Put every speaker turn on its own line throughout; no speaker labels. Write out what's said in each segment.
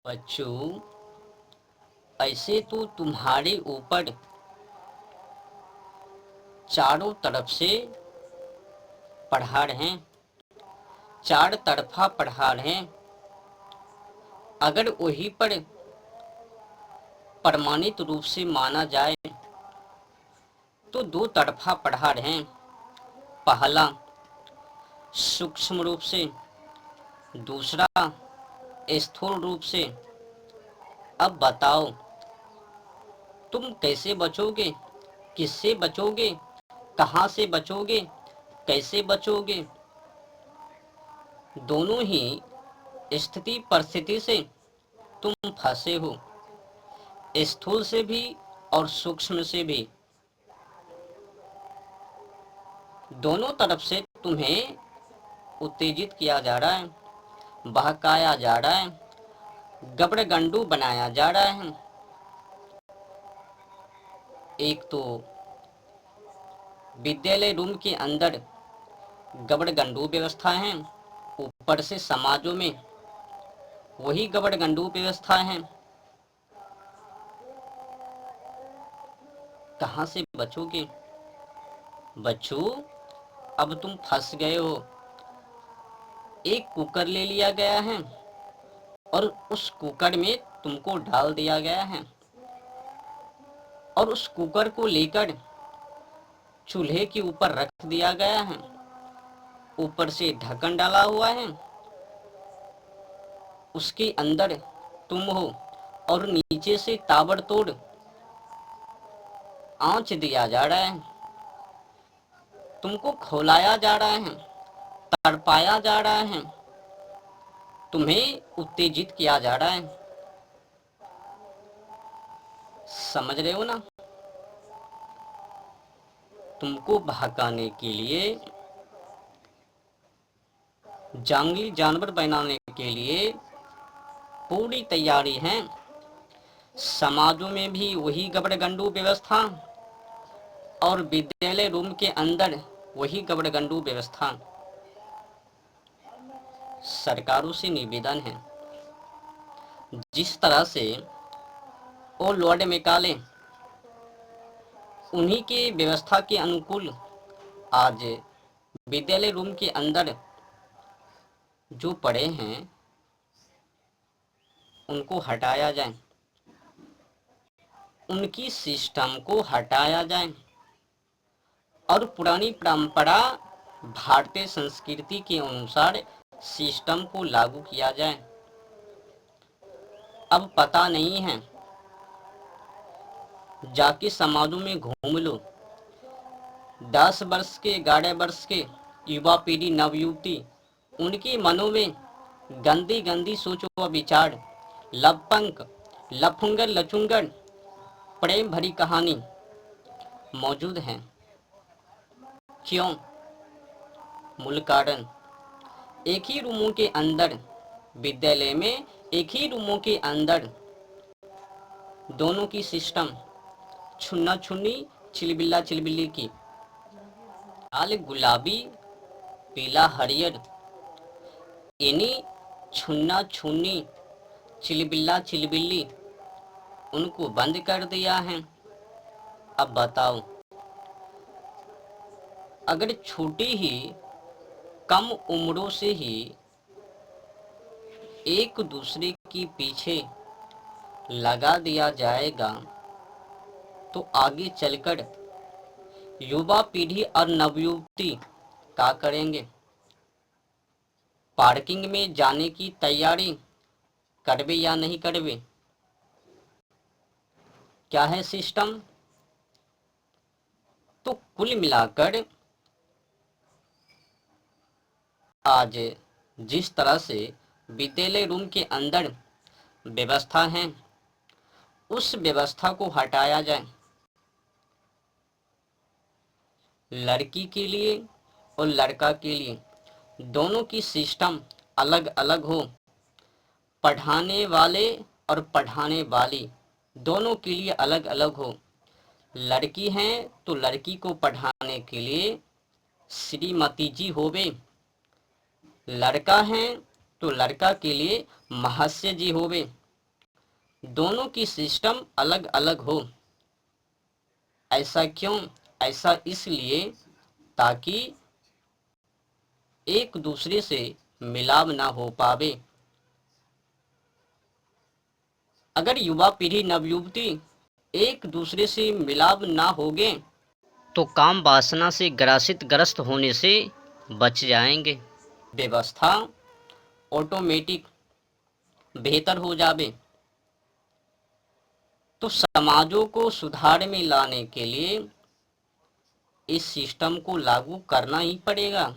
बच्चों, ऐसे तो तुम्हारे ऊपर चारों तरफ से पहाड़ हैं, चार तरफा पहाड़ हैं। अगर वही पर प्रमाणित रूप से माना जाए तो दो तरफा पहाड़ हैं। पहला सूक्ष्म रूप से, दूसरा स्थूल रूप से। अब बताओ, तुम कैसे बचोगे, किससे बचोगे, कहां से बचोगे, कैसे बचोगे? दोनों ही स्थिति परिस्थिति से तुम फंसे हो, स्थूल से भी और सूक्ष्म से भी। दोनों तरफ से तुम्हें उत्तेजित किया जा रहा है, बहकाया जा रहा है, गबड़गंडू बनाया जा रहा है। एक तो विद्यालय रूम के अंदर गबड़गंडू व्यवस्था है, ऊपर से समाजों में वही गबड़गंडू व्यवस्था है। कहां से बचोगे? बच्चों, अब तुम फंस गए हो। एक कुकर ले लिया गया है और उस कुकर में तुमको डाल दिया गया है और उस कुकर को लेकर चूल्हे के ऊपर रख दिया गया है। ऊपर से ढक्कन डाला हुआ है, उसके अंदर तुम हो और नीचे से ताबड़तोड़ आंच दिया जा रहा है। तुमको खौलाया जा रहा है, तड़पाया जा रहा है, तुम्हें उत्तेजित किया जा रहा है। समझ रहे हो ना? तुमको भड़काने के लिए, जंगली जानवर बनाने के लिए पूरी तैयारी है। समाजों में भी वही गबड़गंडू व्यवस्था और विद्यालय रूम के अंदर वही गबड़गंडू व्यवस्था। सरकारों से निवेदन है, जिस तरह से वो लॉर्ड मैकाले उन्हीं के व्यवस्था के अनुकूल आज विद्यालय रूम के अंदर जो पड़े हैं उनको हटाया जाए, उनकी सिस्टम को हटाया जाए और पुरानी परंपरा भारतीय संस्कृति के अनुसार सिस्टम को लागू किया जाए। अब पता नहीं है, जाके समाजों में घूम लो। 10 वर्ष के 11 वर्ष के युवा पीढ़ी, नवयुवती, उनके मनों में गंदी गंदी सोच व विचार, लपंक, लफुंगर, लचुंगर, प्रेम भरी कहानी मौजूद है। क्यों? मूल कारण, एक ही रूमों के अंदर, विद्यालय में एक ही रूमों के अंदर दोनों की सिस्टम छुन्ना छुन्नी, चिलबिल्ला चिलबिल्ली की। लाल गुलाबी, पीला हरियर, इन्हीं छुन्ना छुन्नी, चिलबिल्ला चिलबिल्ली उनको बंद कर दिया है। अब बताओ, अगर छोटी ही कम उम्रों से ही एक दूसरे के पीछे लगा दिया जाएगा तो आगे चलकर युवा पीढ़ी और नवयुवती क्या करेंगे? पार्किंग में जाने की तैयारी करवे या नहीं करवे? क्या है सिस्टम? तो कुल मिलाकर आज जिस तरह से विद्यालय रूम के अंदर व्यवस्था है, उस व्यवस्था को हटाया जाए। लड़की के लिए और लड़का के लिए दोनों की सिस्टम अलग अलग हो। पढ़ाने वाले और पढ़ाने वाली दोनों के लिए अलग अलग हो। लड़की हैं तो लड़की को पढ़ाने के लिए श्रीमती जी होवे, लड़का है तो लड़का के लिए महाशय जी होवे। दोनों की सिस्टम अलग अलग हो। ऐसा क्यों? ऐसा इसलिए ताकि एक दूसरे से मिलाप ना हो पावे। अगर युवा पीढ़ी नवयुवती एक दूसरे से मिलाप ना होगे तो काम वासना से ग्रस्त होने से बच जाएंगे। व्यवस्था ऑटोमेटिक बेहतर हो जावे। तो समाजों को सुधार में लाने के लिए इस सिस्टम को लागू करना ही पड़ेगा।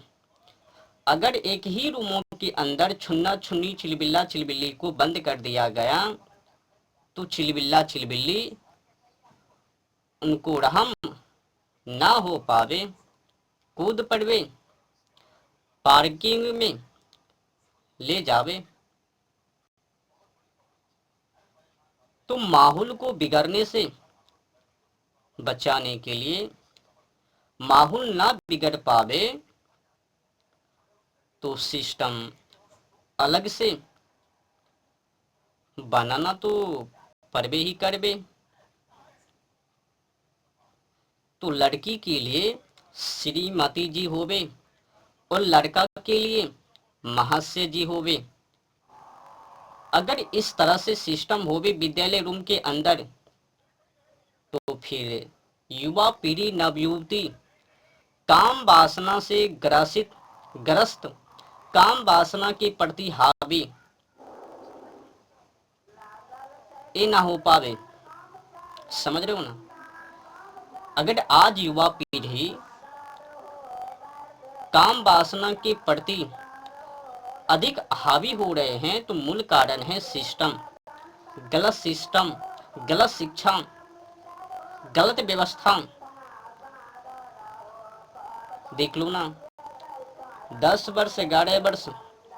अगर एक ही रूमों के अंदर छुन्ना छुन्नी चिलबिल्ला चिलबिल्ली को बंद कर दिया गया तो चिलबिल्ला चिलबिल्ली उनको रहम ना हो पावे, कूद पड़वे, पार्किंग में ले जावे। तो माहौल को बिगड़ने से बचाने के लिए, माहौल ना बिगड़ पावे तो सिस्टम अलग से बनाना तो परबे ही करबे। तो लड़की के लिए श्रीमती जी होवे और लड़का के लिए महाशय जी होवे। अगर इस तरह से सिस्टम होवे विद्यालय रूम के अंदर तो फिर युवा पीढ़ी नवयुवती काम वासना से ग्रस्त काम वासना के प्रति हावी ये ना हो पावे। समझ रहे हो ना? अगर आज युवा पीढ़ी काम वासना के प्रति अधिक हावी हो रहे हैं तो मूल कारण है सिस्टम, गलत शिक्षा, गलत व्यवस्था। देख लो ना, 10 वर्ष 11 वर्ष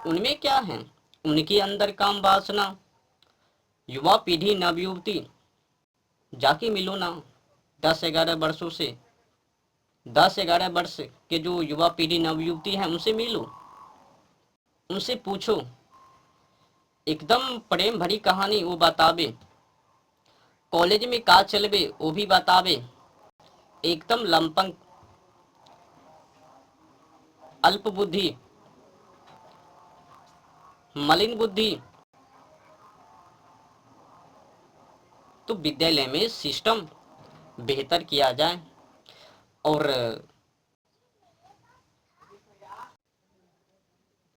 उनमें क्या है? उनके अंदर काम वासना। युवा पीढ़ी नवयुवती जाके मिलो ना 10-11 वर्षों से, 10-11 वर्ष के जो युवा पीढ़ी नवयुवती हैं उनसे मिलो, उनसे पूछो, एकदम प्रेम भरी कहानी वो बतावे, कॉलेज में का चलबे वो भी बतावे। एकदम लंपन, अल्प बुद्धि, मलिन बुद्धि। तो विद्यालय में सिस्टम बेहतर किया जाए और